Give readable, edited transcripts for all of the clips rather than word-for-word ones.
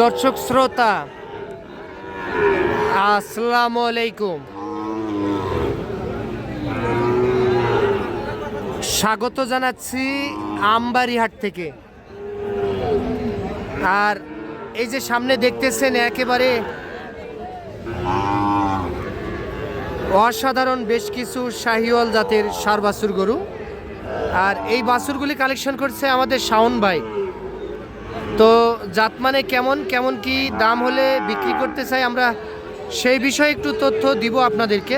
দর্শক শ্রোতা আসসালামু আলাইকুম, স্বাগত জানাচ্ছি আমবাড়িহাট থেকে। আর এই যে সামনে দেখতেছেন একেবারে অসাধারণ বেশ কিছু শাহিওয়াল জাতের ষাঁড় বাছুর গরু, আর এই বাছুরগুলি কালেকশন করছে আমাদের শাওন ভাই। তো জাত মানে কেমন কেমন কি দাম হলে বিক্রি করতে চাই, আমরা সেই বিষয়ে একটু তথ্য দিব আপনাদেরকে।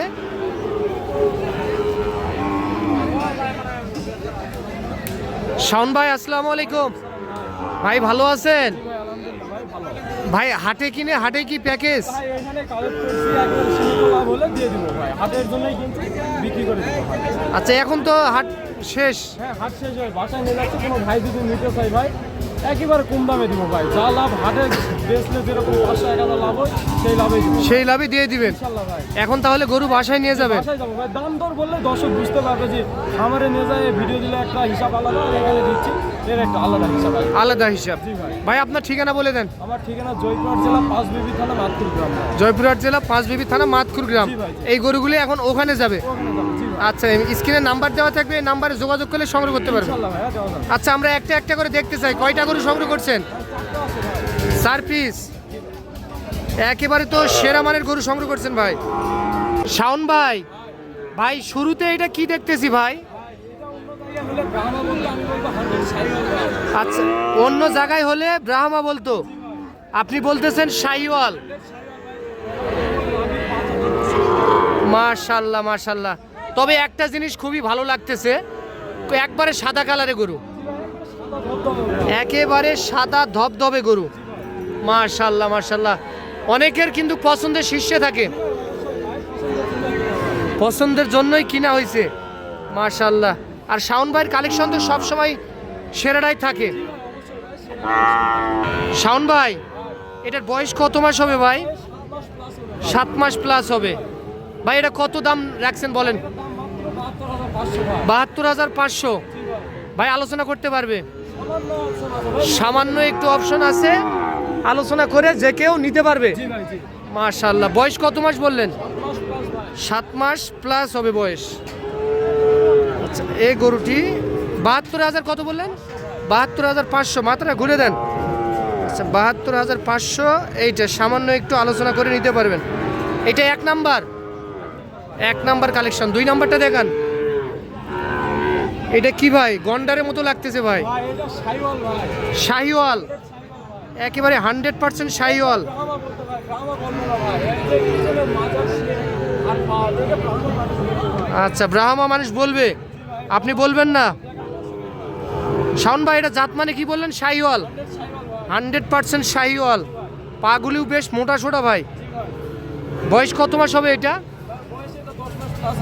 শাওন ভাই আসসালামু আলাইকুম। ভাই ভালো আছেন? ভাই হাটে কিনে হাটে কি প্যাকেজ? আচ্ছা, এখন তো হাট শেষ। হাট শেষ হয়, বাসায় নিয়ে যাচ্ছে। কোনো ভাই যদি নিতে চাই ভাই একেবারে কম দামে দিব ভাই। যা লাভ হাটে বেচলে যেরকম 500-1000 লাভ হয় সেই লাভে দিয়ে দিবেন ভাই। এখন তাহলে গরু বাসায় নিয়ে যাবেন? বাসায় যাবো ভাই। দাম দর বললে দর্শক বুঝতে পারবে যে খামারে নিয়ে যায় ভিডিও দিলে একটা হিসাব আলাদা, আর এখানে দিচ্ছি এর একটা আলাদা হিসাব। জি ভাই, আপনার ঠিকানা বলে দেন। আমার ঠিকানা জয়পুরহাট জেলা পাঁচবিবি থানা মাতকুর গ্রাম। জয়পুরহাট জেলা পাঁচবিবি থানা মাতকুর গ্রাম। এই গরুগুলি এখন ওখানে যাবে। আচ্ছা, স্ক্রিনে নাম্বার দেওয়া থাকবে, এই নাম্বারে যোগাযোগ করলে সংগ্রহ করতে পারবেন। আচ্ছা, আমরা একটা একটা করে দেখতে চাই। কয়টা গরু সংগ্রহ করছেন? 4 পিস। একেবারে তো সেরা মানের গরু সংগ্রহ করছেন ভাই। শাওন ভাই, ভাই শুরুতে এটা কি দেখতেছি ভাই? আচ্ছা, অন্য জায়গায় হলে ব্রাহ্মা বলতো, আপনি বলতেছেন শাহিওয়াল। মাশাআল্লাহ মাশাআল্লাহ। তবে একটা জিনিস খুবই ভালো লাগতেছে, একবারে সাদা কালারে গরু, একেবারে সাদা ধবধবে গরু। মাশাআল্লাহ মাশাআল্লাহ। অনেকের কিন্তু পছন্দের শীর্ষে থাকে, পছন্দের জন্যই কিনা হয়েছে। মাশাআল্লাহ। আর শাওন ভাইয়ের কালেকশন তো সবসময় সেরাটাই থাকে। শাওন ভাই, এটার বয়স কত মাস হবে ভাই? 7 মাস প্লাস হবে। ভাই এটা কত দাম রাখছেন বলেন? 72,500। ভাই আলোচনা করতে পারবে? সামান্য একটু অপশন আছে, আলোচনা করে যে কেউ নিতে পারবে। মাশাআল্লাহ। বয়স কত মাস বললেন? 7 মাস প্লাস হবে বয়স। আচ্ছা, এই গরুটি 72,000 কত বললেন? 72,500। মাত্রা ঘুরে দেন। আচ্ছা, 72,500। এইটা সামান্য একটু আলোচনা করে নিতে পারবেন। এটা এক নাম্বার কালেকশন। 2 নাম্বারটা দেখান। এটা কি ভাই? গন্ডারের মতো লাগতেছে ভাই। শাহিওয়াল, একেবারে 100% শাহিওয়াল। আচ্ছা, ব্রাহ্মা মানুষ বলবে, আপনি বলবেন না? শাওন ভাই, এটা জাত মানে কি বললেন? শাহিওয়াল, 100% শাহিওয়াল। পাগুলিও বেশ মোটা সোটা ভাই। বয়স কত মাস হবে এটা?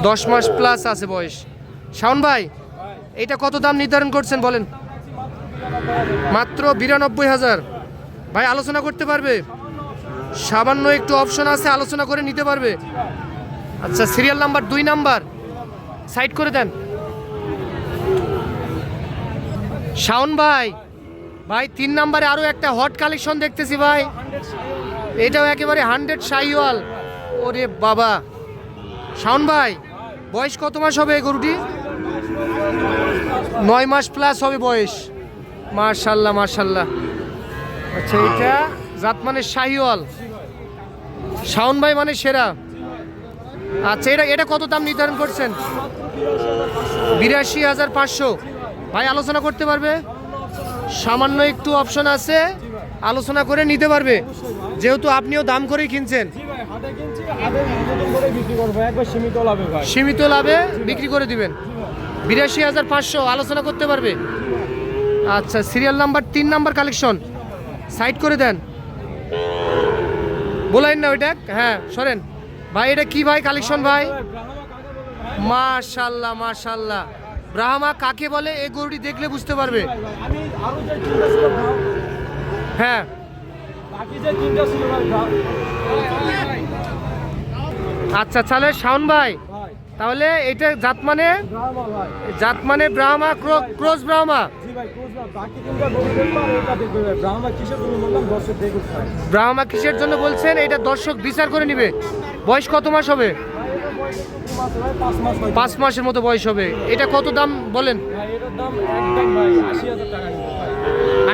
10 মাস প্লাস আছে বয়স। শাওন ভাই, এটা কত দাম নির্ধারণ করছেন বলেন? মাত্র 92,000। ভাই আলোচনা করতে পারবে? সামান্য একটু অপশন আছে, আলোচনা করে নিতে পারবে। আচ্ছা, সিরিয়াল নাম্বার 2 নাম্বার সাইড করে দেন। শাওন ভাই, ভাই 3 নাম্বারে আরো একটা হট কালেকশন দেখতেছি ভাই। এটাও একেবারে 100 শাহিওয়াল। ওরে বাবা। শাওন ভাই, বয়স কত মাস হবে এই গরুটি? 9 মাস প্লাস হবে বয়স। মাশাআল্লাহ মাশাআল্লাহ। আচ্ছা, এটা জাত মানে শাহিওয়াল। শাওন ভাই মানে সেরা। আচ্ছা, এটা কত দাম নির্ধারণ করছেন? 82,500। ভাই আলোচনা করতে পারবে? সামান্য একটু অপশন আছে, আলোচনা করে নিতে পারবে, যেহেতু আপনিও দাম করেই কিনছেন। সীমিত লাভে বিক্রি করে দিবেন। 82,500 আলোচনা করতে পারবে। আচ্ছা, serial number 3 number collection side করে দেন। বলেন না ওইটা। হ্যাঁ সরেন ভাই। এটা কি ভাই কালেকশন ভাই? মাশাআল্লাহ মাশাআল্লাহ। ব্রাহ্মা কাকে বলে এই গরুটি দেখলে বুঝতে পারবে। হ্যাঁ, আচ্ছা তাহলে শাওন ভাই, তাহলে এটা জাত মানে ব্রাহ্মা, ক্রস ব্রাহ্মা। ভাই কোচরা বাকি তিনটা গরু দেখবো আর এটা দেখবে ভাই ব্রাহ্মা কিসের জন্য বললাম দর্শক দেখুক ভাই ব্রাহ্মা কিসের জন্য বলছেন? এটা দর্শক বিচার করে নিবে। বয়স কত মাস হবে? ভাই এটা বয়স একটু কম আছে ভাই 5 মাস ভাই 5 মাসের মতো বয়স হবে। এটা কত দাম বলেন? ভাই এটার দাম একদম ভাই 80,000 টাকা নিব ভাই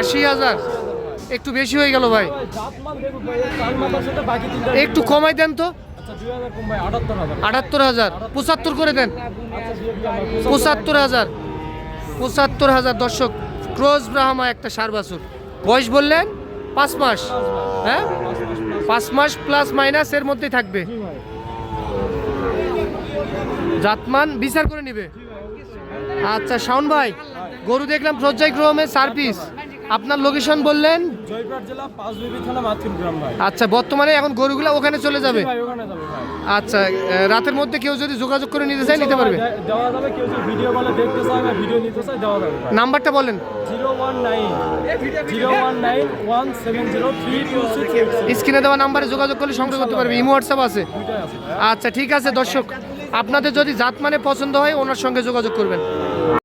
80,000? একটু বেশি হয়ে গেল ভাই, ভাই জাতমান দেখুক ভাই এর চার মাথার সাথে বাকি তিনটা একটু কমাই দেন তো। আচ্ছা 2000 কম ভাই 78,000 78,000? 75 করে দেন। আচ্ছা দিয়ে দিলাম ভাই 75,000। 75,000 দর্শক। ক্রস ব্রাহ্মা একটা ষাঁড় বাছুর। বয়স বললেন 5 মাস, হ্যাঁ 5 মাস প্লাস মাইনাস এর মধ্যেই থাকবে। জি ভাই জাতমান বিচার করে নিবে। আচ্ছা শাওন ভাই, গরু দেখলাম পর্যায়ক্রমে 4 পিস। আপনার লোকেশন বললেন? জয়পুরহাট জেলা পাঁচবিবি থানা মাতকুল গ্রাম ভাই আচ্ছা, বর্তমানে এখন গরুগুলো ওখানে চলে যাবে। ভাই ওখানে যাবে ভাই আচ্ছা, রাতের মধ্যে কেউ যদি যোগাযোগ করে নিতে চায় নিতে পারবে। দেওয়া যাবে কেউ যদি ভিডিও কলে দেখতে চায় বা ভিডিও নিতে চায় দেওয়া যাবে ভাই নাম্বারটা বলেন। 01901703266 স্ক্রিনে দেওয়া নাম্বারে যোগাযোগ করলে সংগ্রহ করতে পারবে। ইমো হোয়াটসঅ্যাপ আছে। দুইটাই আছে ভাই আচ্ছা ঠিক আছে দর্শক, আপনাদের যদি জাত মানে পছন্দ হয় ওনার সঙ্গে যোগাযোগ করবেন।